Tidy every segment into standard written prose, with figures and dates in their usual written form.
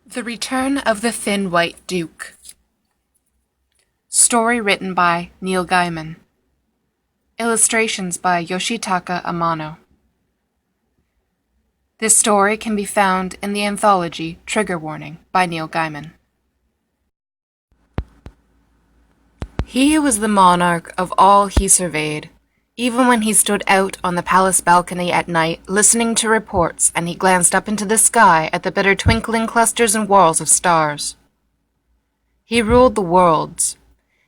The Return of the Thin White Duke. Story written by Neil Gaiman. Illustrations by Yoshitaka Amano. This story can be found in the anthology Trigger Warning by Neil Gaiman. He was the monarch of all he surveyed, even when he stood out on the palace balcony at night, listening to reports, and he glanced up into the sky at the bitter twinkling clusters and whorls of stars. He ruled the worlds.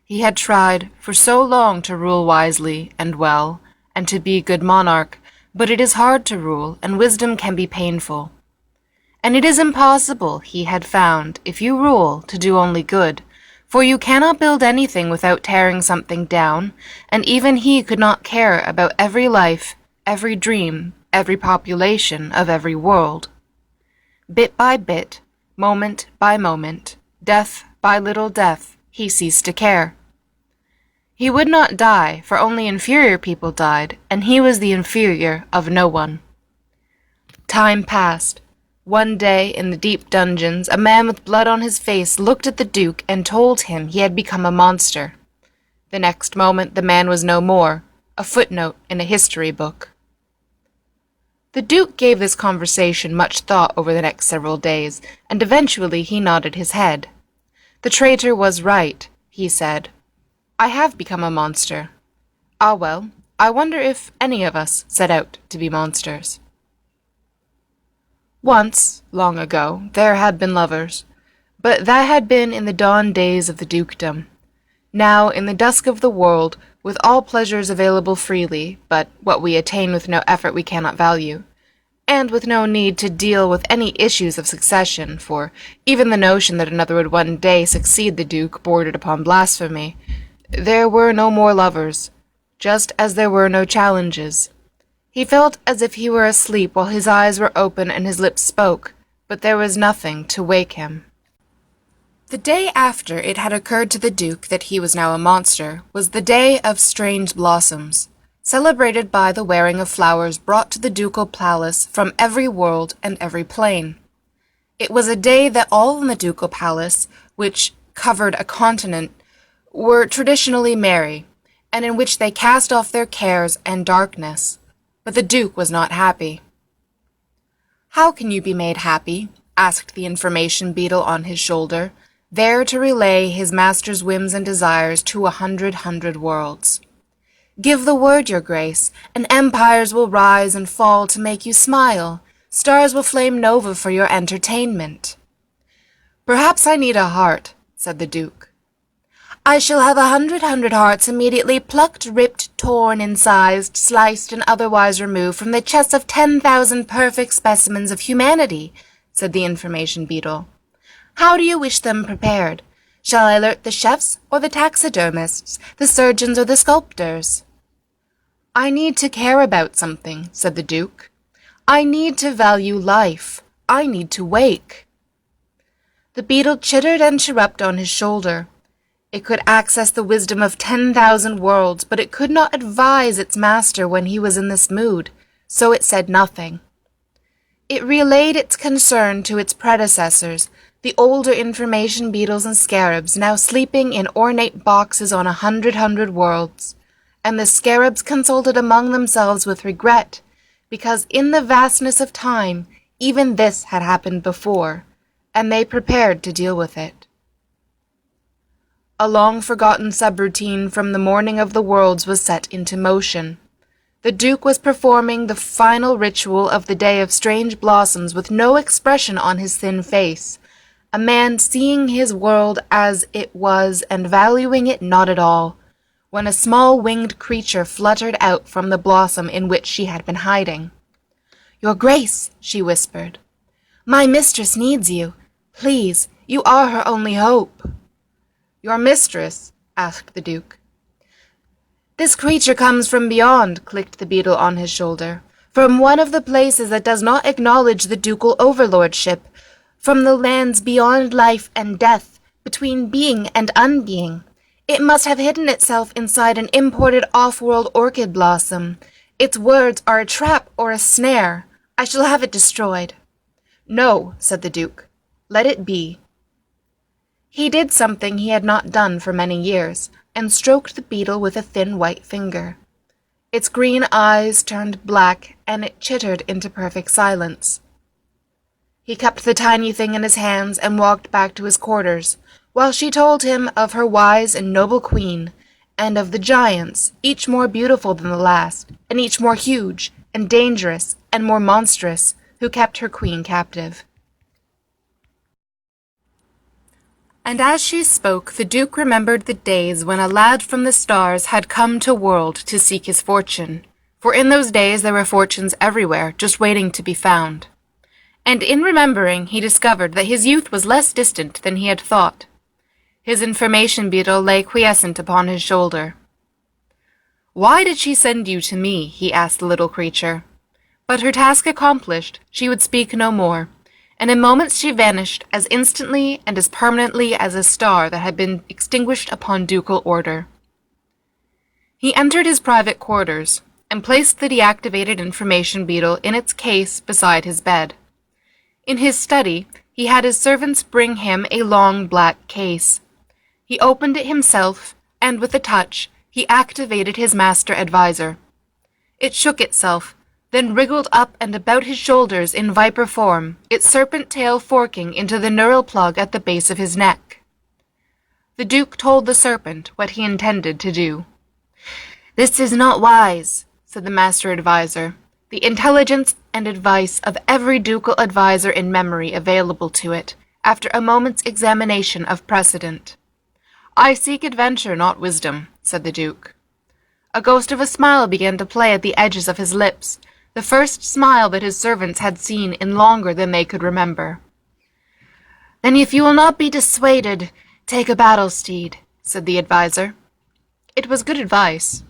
He had tried for so long to rule wisely and well, and to be a good monarch, but it is hard to rule, and wisdom can be painful. And it is impossible, he had found, if you rule, to do only good, for you cannot build anything without tearing something down, and even he could not care about every life, every dream, every population of every world. Bit by bit, moment by moment, death by little death, he ceased to care. He would not die, for only inferior people died, and he was the inferior of no one. Time passed. One day, in the deep dungeons, a man with blood on his face looked at the Duke and told him he had become a monster. The next moment the man was no more, a footnote in a history book. The Duke gave this conversation much thought over the next several days, and eventually he nodded his head. The traitor was right, he said. I have become a monster. Ah well, I wonder if any of us set out to be monsters. Once, long ago, there had been lovers, but that had been in the dawn days of the dukedom. Now, in the dusk of the world, with all pleasures available freely, but what we attain with no effort we cannot value, and with no need to deal with any issues of succession, for even the notion that another would one day succeed the Duke bordered upon blasphemy, there were no more lovers, just as there were no challenges. He felt as if he were asleep while his eyes were open and his lips spoke, but there was nothing to wake him. The day after it had occurred to the Duke that he was now a monster was the day of strange blossoms, celebrated by the wearing of flowers brought to the ducal palace from every world and every plane. It was a day that all in the ducal palace, which covered a continent, were traditionally merry, and in which they cast off their cares and darkness. But the Duke was not happy. "How can you be made happy?" asked the information beetle on his shoulder, there to relay his master's whims and desires to 100 worlds. "Give the word, your grace, and empires will rise and fall to make you smile. Stars will flame nova for your entertainment." "Perhaps I need a heart," said the Duke. "I shall have 100 hearts immediately plucked, ripped, torn, incised, sliced, and otherwise removed from the chests of 10,000 perfect specimens of humanity," said the information beetle. "How do you wish them prepared? Shall I alert the chefs or the taxidermists, the surgeons or the sculptors?" "I need to care about something," said the Duke. "I need to value life. I need to wake." The beetle chittered and chirruped on his shoulder. It could access the wisdom of 10,000 worlds, but it could not advise its master when he was in this mood, so it said nothing. It relayed its concern to its predecessors, the older information beetles and scarabs, now sleeping in ornate boxes on 100 worlds, and the scarabs consulted among themselves with regret, because in the vastness of time, even this had happened before, and they prepared to deal with it. A long-forgotten subroutine from the morning of the worlds was set into motion. The Duke was performing the final ritual of the day of strange blossoms with no expression on his thin face, a man seeing his world as it was and valuing it not at all, when a small winged creature fluttered out from the blossom in which she had been hiding. "Your Grace," she whispered, "my mistress needs you. Please, you are her only hope." "Your mistress?" asked the Duke. "This creature comes from beyond," clicked the beetle on his shoulder, "from one of the places that does not acknowledge the ducal overlordship, from the lands beyond life and death, between being and unbeing. It must have hidden itself inside an imported off-world orchid blossom. Its words are a trap or a snare. I shall have it destroyed." "No," said the Duke. Let it be." He did something he had not done for many years, and stroked the beetle with a thin white finger. Its green eyes turned black, and it chittered into perfect silence. He kept the tiny thing in his hands and walked back to his quarters, while she told him of her wise and noble queen, and of the giants, each more beautiful than the last, and each more huge, and dangerous, and more monstrous, who kept her queen captive. And as she spoke, the Duke remembered the days when a lad from the stars had come to world to seek his fortune, for in those days there were fortunes everywhere, just waiting to be found. And in remembering, he discovered that his youth was less distant than he had thought. His information beetle lay quiescent upon his shoulder. "Why did she send you to me?" he asked the little creature. But her task accomplished, she would speak no more, and in moments she vanished as instantly and as permanently as a star that had been extinguished upon ducal order. He entered his private quarters, and placed the deactivated information beetle in its case beside his bed. In his study, he had his servants bring him a long black case. He opened it himself, and with a touch, he activated his master advisor. It shook itself, then wriggled up and about his shoulders in viper form, its serpent tail forking into the neural plug at the base of his neck. The Duke told the serpent what he intended to do. "This is not wise," said the master advisor, the intelligence and advice of every ducal advisor in memory available to it, after a moment's examination of precedent. "I seek adventure, not wisdom," said the Duke. A ghost of a smile began to play at the edges of his lips, the first smile that his servants had seen in longer than they could remember. "Then if you will not be dissuaded, take a battle steed," said the advisor. It was good advice.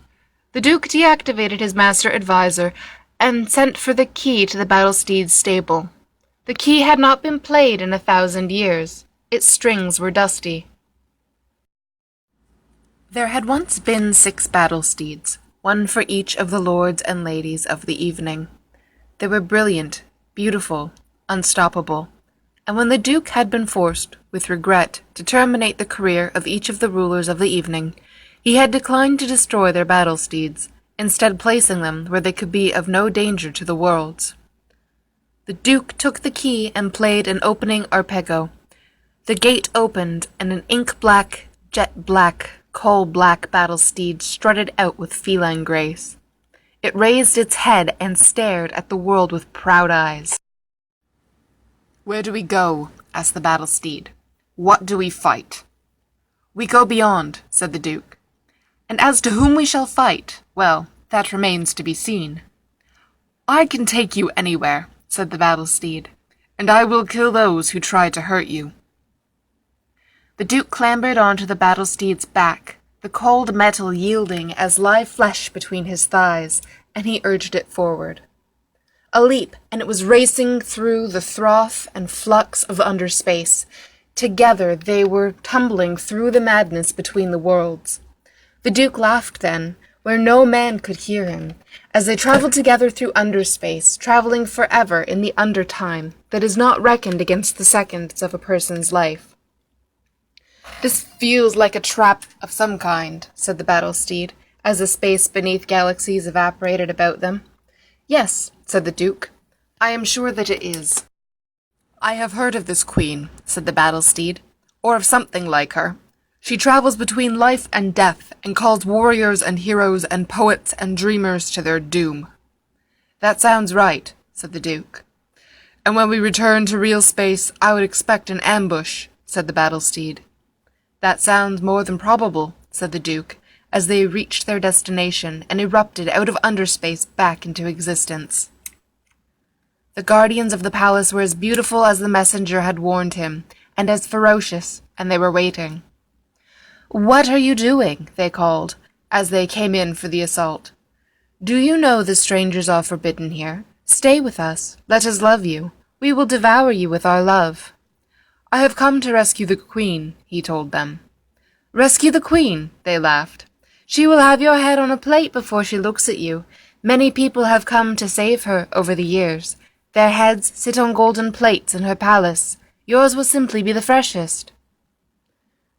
The Duke deactivated his master advisor and sent for the key to the battle steed's stable. The key had not been played in 1,000 years. Its strings were dusty. There had once been 6 battle steeds, one for each of the lords and ladies of the evening. They were brilliant, beautiful, unstoppable, and when the Duke had been forced, with regret, to terminate the career of each of the rulers of the evening, he had declined to destroy their battle steeds, instead placing them where they could be of no danger to the worlds. The Duke took the key and played an opening arpeggio. The gate opened, and an ink-black, jet-black, coal-black battle steed strutted out with feline grace. It raised its head and stared at the world with proud eyes. "Where do we go?" asked the battle steed. "What do we fight?" "We go beyond," said the Duke. "And as to whom we shall fight, well, that remains to be seen." "I can take you anywhere," said the battle steed, "and I will kill those who try to hurt you." The Duke clambered onto the battle steed's back, the cold metal yielding as live flesh between his thighs, and he urged it forward. A leap, and it was racing through the froth and flux of underspace. Together they were tumbling through the madness between the worlds. The Duke laughed then, where no man could hear him, as they traveled together through underspace, traveling forever in the undertime that is not reckoned against the seconds of a person's life. "This feels like a trap of some kind," said the battle steed, as the space beneath galaxies evaporated about them. "Yes," said the Duke, "I am sure that it is." "I have heard of this queen," said the battle steed, "or of something like her. She travels between life and death, and calls warriors and heroes and poets and dreamers to their doom." "That sounds right," said the Duke. "And when we return to real space, I would expect an ambush," said the battle steed. "That sounds more than probable," said the Duke, as they reached their destination and erupted out of underspace back into existence. The guardians of the palace were as beautiful as the messenger had warned him, and as ferocious, and they were waiting. "What are you doing?" they called, as they came in for the assault. "Do you know the strangers are forbidden here? Stay with us. Let us love you. We will devour you with our love." "I have come to rescue the queen," he told them. "Rescue the queen?" they laughed. "She will have your head on a plate before she looks at you. Many people have come to save her over the years. Their heads sit on golden plates in her palace. Yours will simply be the freshest.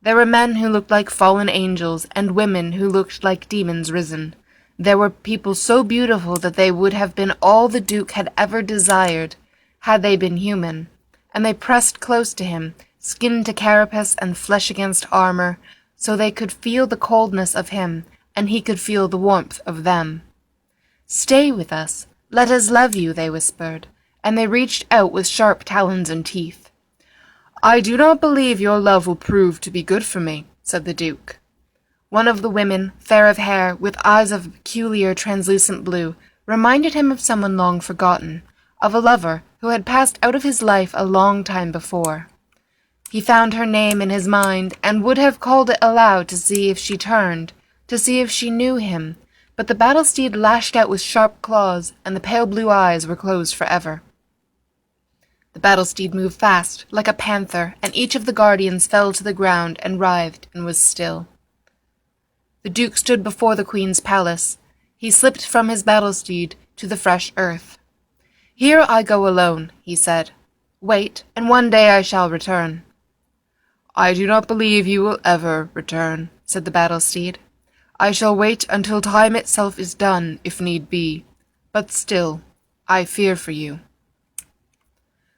There were men who looked like fallen angels, and women who looked like demons risen. There were people so beautiful that they would have been all the Duke had ever desired, had they been human, and they pressed close to him, skin to carapace and flesh against armor, so they could feel the coldness of him, and he could feel the warmth of them. "Stay with us, let us love you," they whispered, and they reached out with sharp talons and teeth. "I do not believe your love will prove to be good for me," said the Duke. One of the women, fair of hair, with eyes of peculiar translucent blue, reminded him of someone long forgotten, of a lover who had passed out of his life a long time before. He found her name in his mind, and would have called it aloud to see if she turned, to see if she knew him, but the battle steed lashed out with sharp claws, and the pale blue eyes were closed forever. The battle steed moved fast, like a panther, and each of the guardians fell to the ground and writhed and was still. The Duke stood before the Queen's palace. He slipped from his battle steed to the fresh earth. "Here I go alone," he said. "Wait, and one day I shall return." "I do not believe you will ever return," said the battle steed. "I shall wait until time itself is done, if need be. But still, I fear for you."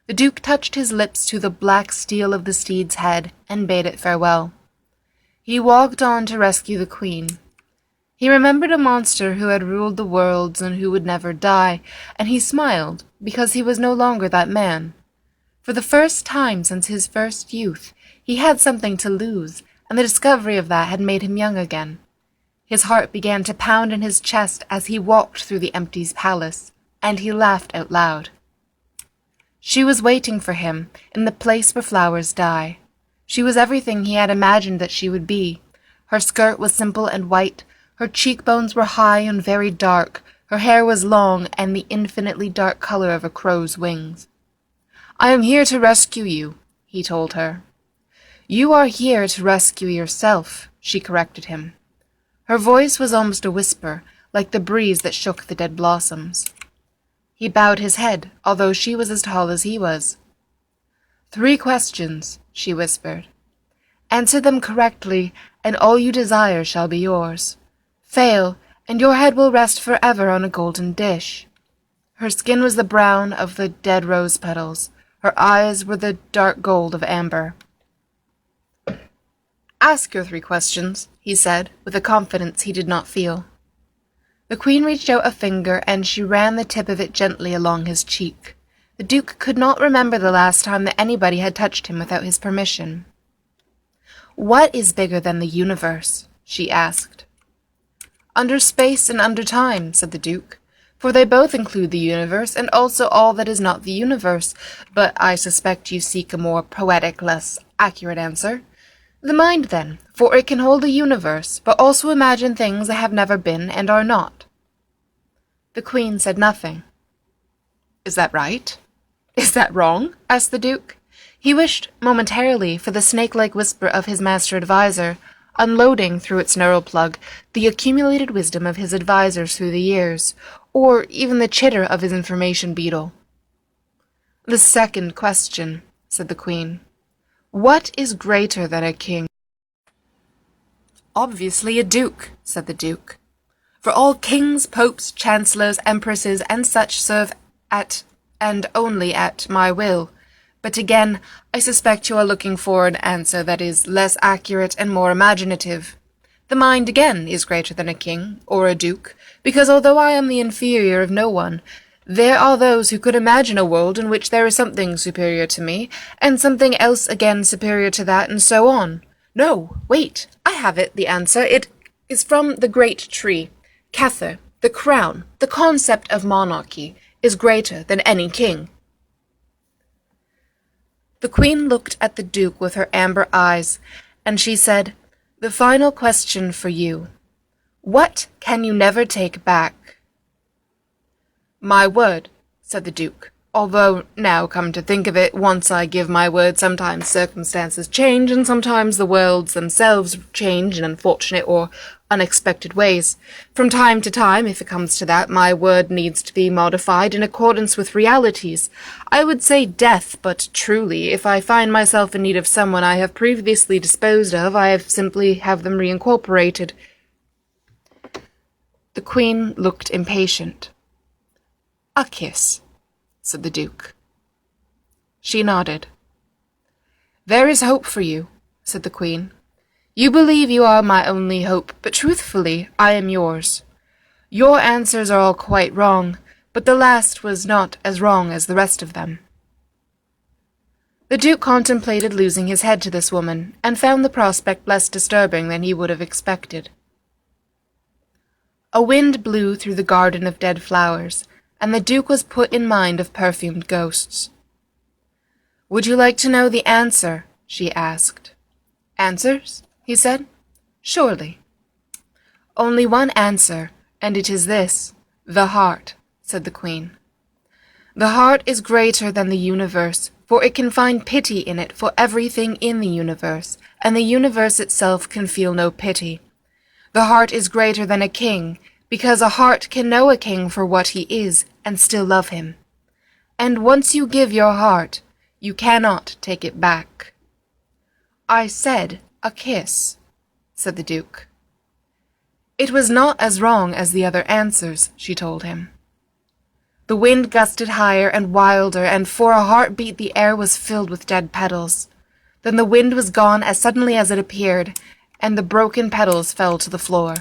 The Duke touched his lips to the black steel of the steed's head and bade it farewell. He walked on to rescue the Queen. He remembered a monster who had ruled the worlds and who would never die, and he smiled because he was no longer that man. For the first time since his first youth, he had something to lose, and the discovery of that had made him young again. His heart began to pound in his chest as he walked through the empty palace, and he laughed out loud. She was waiting for him in the place where flowers die. She was everything he had imagined that she would be. Her skirt was simple and white, her cheekbones were high and very dark, her hair was long and the infinitely dark color of a crow's wings. "I am here to rescue you," he told her. "You are here to rescue yourself," she corrected him. Her voice was almost a whisper, like the breeze that shook the dead blossoms. He bowed his head, although she was as tall as he was. "3 questions," she whispered. "Answer them correctly, and all you desire shall be yours. Fail, and your head will rest forever on a golden dish." Her skin was the brown of the dead rose petals. Her eyes were the dark gold of amber. "Ask your 3 questions," he said, with a confidence he did not feel. The Queen reached out a finger, and she ran the tip of it gently along his cheek. The Duke could not remember the last time that anybody had touched him without his permission. "What is bigger than the universe?" she asked. "Under space and under time," said the Duke, "for they both include the universe and also all that is not the universe, but I suspect you seek a more poetic, less accurate answer. The mind, then, for it can hold the universe, but also imagine things that have never been and are not." The Queen said nothing. "Is that right? Is that wrong?" asked the Duke. He wished, momentarily, for the snake-like whisper of his master adviser, unloading through its neural plug the accumulated wisdom of his advisers through the years, or even the chitter of his information beetle. "The second question," said the Queen. "What is greater than a king?" "Obviously a duke," said the Duke. "For all kings, popes, chancellors, empresses, and such serve at, and only at, my will. But again, I suspect you are looking for an answer that is less accurate and more imaginative. The mind, again, is greater than a king, or a duke, because although I am the inferior of no one, there are those who could imagine a world in which there is something superior to me, and something else again superior to that, and so on. No, wait, I have it, the answer. It is from the great tree. Cather, the crown, the concept of monarchy, is greater than any king." The Queen looked at the Duke with her amber eyes, and she said, "The final question for you. What can you never take back?" "My word," said the Duke, "although, now come to think of it, once I give my word, sometimes circumstances change, and sometimes the worlds themselves change in unfortunate or unexpected ways. From time to time, if it comes to that, my word needs to be modified in accordance with realities. I would say death, but truly, if I find myself in need of someone I have previously disposed of, I simply have them reincorporated. The Queen looked impatient. "A kiss," said the Duke. She nodded. "There is hope for you," said the Queen. "You believe you are my only hope, but truthfully, I am yours. Your answers are all quite wrong, but the last was not as wrong as the rest of them." The Duke contemplated losing his head to this woman, and found the prospect less disturbing than he would have expected. A wind blew through the garden of dead flowers, and the Duke was put in mind of perfumed ghosts. "Would you like to know the answer?" she asked. "Answers?" he said. "Surely." "Only one answer, and it is this: the heart," said the Queen. "The heart is greater than the universe, for it can find pity in it for everything in the universe, and the universe itself can feel no pity. The heart is greater than a king, because a heart can know a king for what he is and still love him. And once you give your heart, you cannot take it back." "I said a kiss," said the Duke. "It was not as wrong as the other answers," she told him. The wind gusted higher and wilder, and for a heartbeat the air was filled with dead petals. Then the wind was gone as suddenly as it appeared, and the broken petals fell to the floor.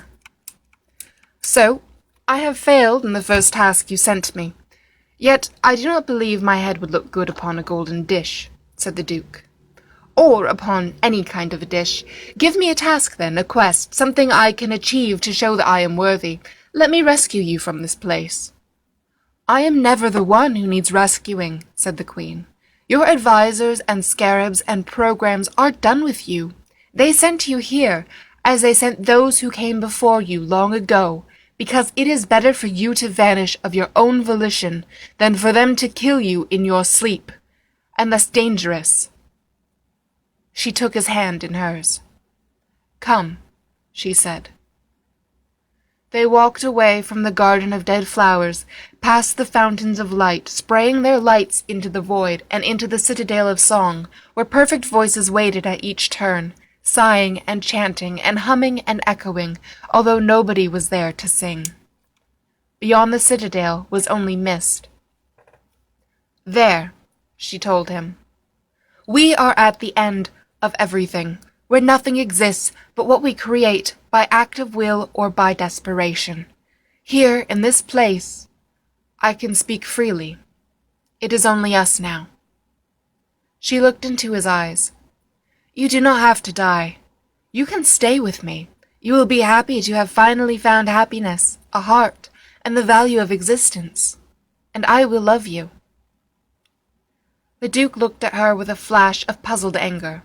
"So, I have failed in the first task you sent me. Yet I do not believe my head would look good upon a golden dish," said the Duke. "Or upon any kind of a dish. Give me a task, then, a quest, something I can achieve to show that I am worthy. Let me rescue you from this place." "I am never the one who needs rescuing," said the Queen. "Your advisors and scarabs and programs are done with you. They sent you here, as they sent those who came before you long ago, because it is better for you to vanish of your own volition than for them to kill you in your sleep, and less dangerous." She took his hand in hers. "Come," she said. They walked away from the garden of dead flowers, past the fountains of light, spraying their lights into the void and into the citadel of song, where perfect voices waited at each turn, sighing and chanting and humming and echoing, although nobody was there to sing. Beyond the citadel was only mist. "There," she told him. "We are at the end of everything, where nothing exists but what we create by act of will or by desperation. Here, in this place, I can speak freely. It is only us now." She looked into his eyes. "You do not have to die. You can stay with me. You will be happy to have finally found happiness, a heart, and the value of existence. And I will love you." The Duke looked at her with a flash of puzzled anger.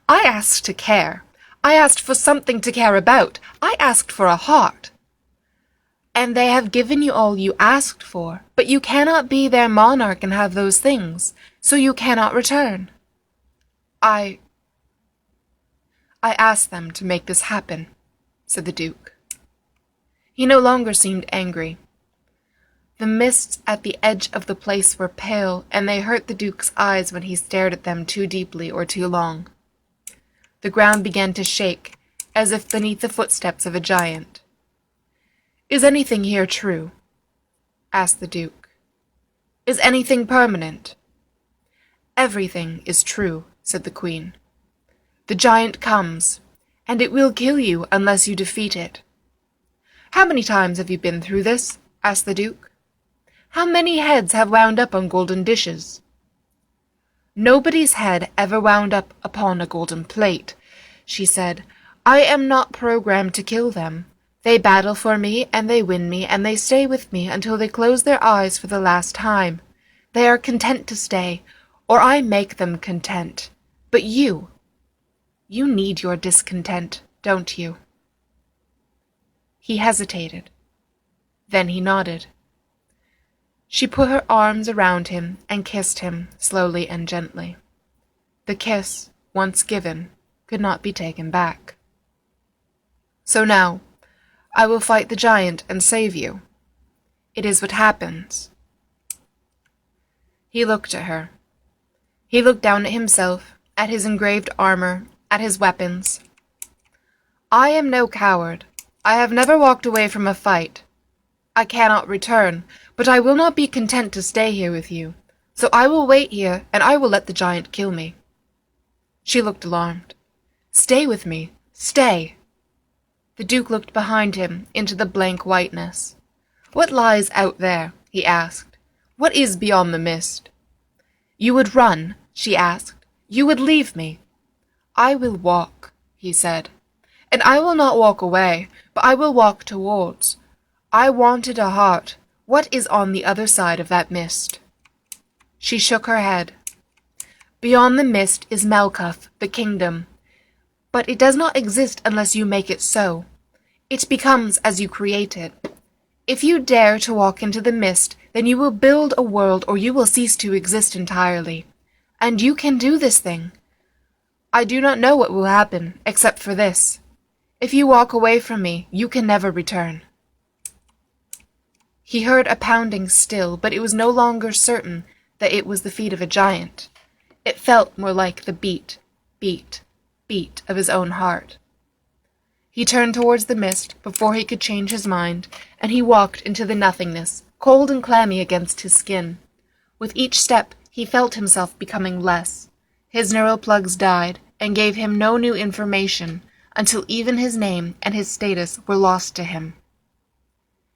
"I asked to care. I asked for something to care about. I asked for a heart. And they have given you all you asked for, but you cannot be their monarch and have those things, so you cannot return. I asked them to make this happen," said the Duke. He no longer seemed angry. The mists at the edge of the place were pale, and they hurt the Duke's eyes when he stared at them too deeply or too long. The ground began to shake, as if beneath the footsteps of a giant. "Is anything here true?" asked the Duke. "Is anything permanent?" "Everything is true," said the Queen. "The giant comes, and it will kill you unless you defeat it." "How many times have you been through this?" asked the Duke. "How many heads have wound up on golden dishes?" "Nobody's head ever wound up upon a golden plate," she said. "I am not programmed to kill them. They battle for me, and they win me, and they stay with me until they close their eyes for the last time. They are content to stay, or I make them content. But you need your discontent, don't you?" He hesitated. Then he nodded. She put her arms around him and kissed him slowly and gently. The kiss, once given, could not be taken back. "So now, I will fight the giant and save you. It is what happens." He looked at her. He looked down at himself, at his engraved armor, at his weapons. "I am no coward. I have never walked away from a fight. I cannot return, but I will not be content to stay here with you. So I will wait here, and I will let the giant kill me." She looked alarmed. "Stay with me. Stay." The Duke looked behind him into the blank whiteness. "What lies out there?" he asked. "What is beyond the mist?" "You would run," she asked. "You would leave me." "I will walk," he said. "And I will not walk away, but I will walk towards. I wanted a heart. What is on the other side of that mist?" She shook her head. "Beyond the mist is Melkuth, the kingdom. But it does not exist unless you make it so. It becomes as you create it. If you dare to walk into the mist, then you will build a world or you will cease to exist entirely. And you can do this thing. I do not know what will happen, except for this. If you walk away from me, you can never return." He heard a pounding still, but it was no longer certain that it was the feet of a giant. It felt more like the beat, beat, beat of his own heart. He turned towards the mist before he could change his mind, and he walked into the nothingness, cold and clammy against his skin. With each step, he felt himself becoming less. His neural plugs died and gave him no new information until even his name and his status were lost to him.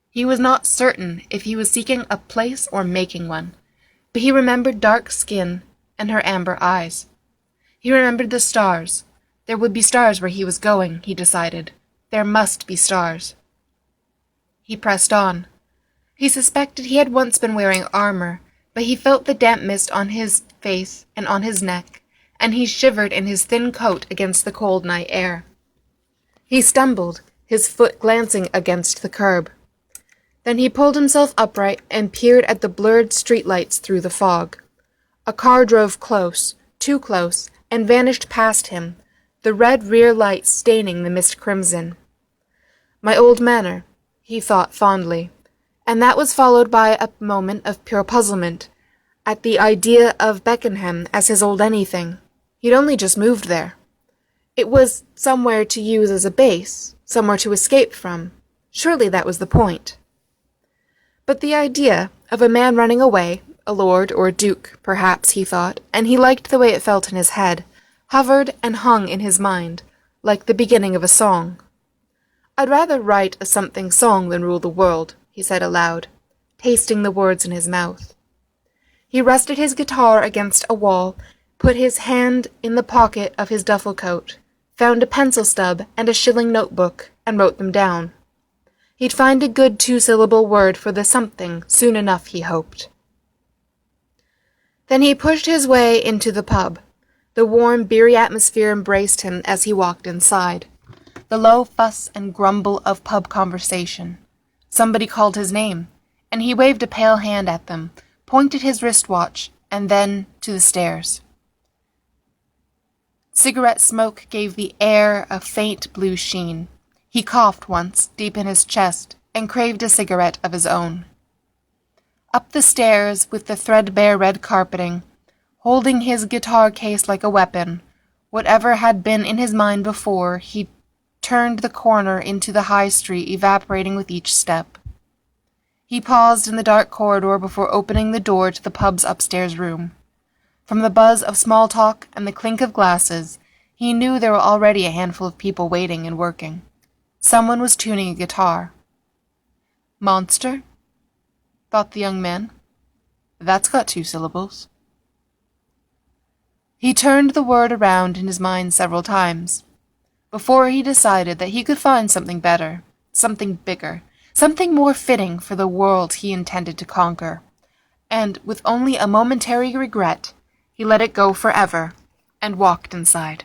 He was not certain if he was seeking a place or making one, but he remembered dark skin and her amber eyes. He remembered the stars. There would be stars where he was going, he decided. There must be stars. He pressed on. He suspected he had once been wearing armor, but he felt the damp mist on his face and on his neck, and he shivered in his thin coat against the cold night air. He stumbled, his foot glancing against the curb. Then he pulled himself upright and peered at the blurred streetlights through the fog. A car drove close, too close, and vanished past him, the red rear light staining the mist crimson. My old manor, he thought fondly, and that was followed by a moment of pure puzzlement at the idea of Beckenham as his old anything. He'd only just moved there. It was somewhere to use as a base, somewhere to escape from. Surely that was the point. But the idea of a man running away, a lord or a duke, perhaps, he thought, and he liked the way it felt in his head, hovered and hung in his mind, like the beginning of a song. "I'd rather write a something song than rule the world," he said aloud, tasting the words in his mouth. He rested his guitar against a wall, put his hand in the pocket of his duffel coat, found a pencil stub and a shilling notebook, and wrote them down. He'd find a good two-syllable word for the something soon enough, he hoped. Then he pushed his way into the pub. The warm, beery atmosphere embraced him as he walked inside. The low fuss and grumble of pub conversation. Somebody called his name, and he waved a pale hand at them, pointed his wristwatch, and then to the stairs. Cigarette smoke gave the air a faint blue sheen. He coughed once, deep in his chest, and craved a cigarette of his own. Up the stairs, with the threadbare red carpeting, holding his guitar case like a weapon, whatever had been in his mind before, he turned the corner into the high street, evaporating with each step. He paused in the dark corridor before opening the door to the pub's upstairs room. From the buzz of small talk and the clink of glasses, he knew there were already a handful of people waiting and working. Someone was tuning a guitar. "Monster?" thought the young man. "That's got 2 syllables. He turned the word around in his mind several times, before he decided that he could find something better, something bigger, something more fitting for the world he intended to conquer, and with only a momentary regret, he let it go forever and walked inside.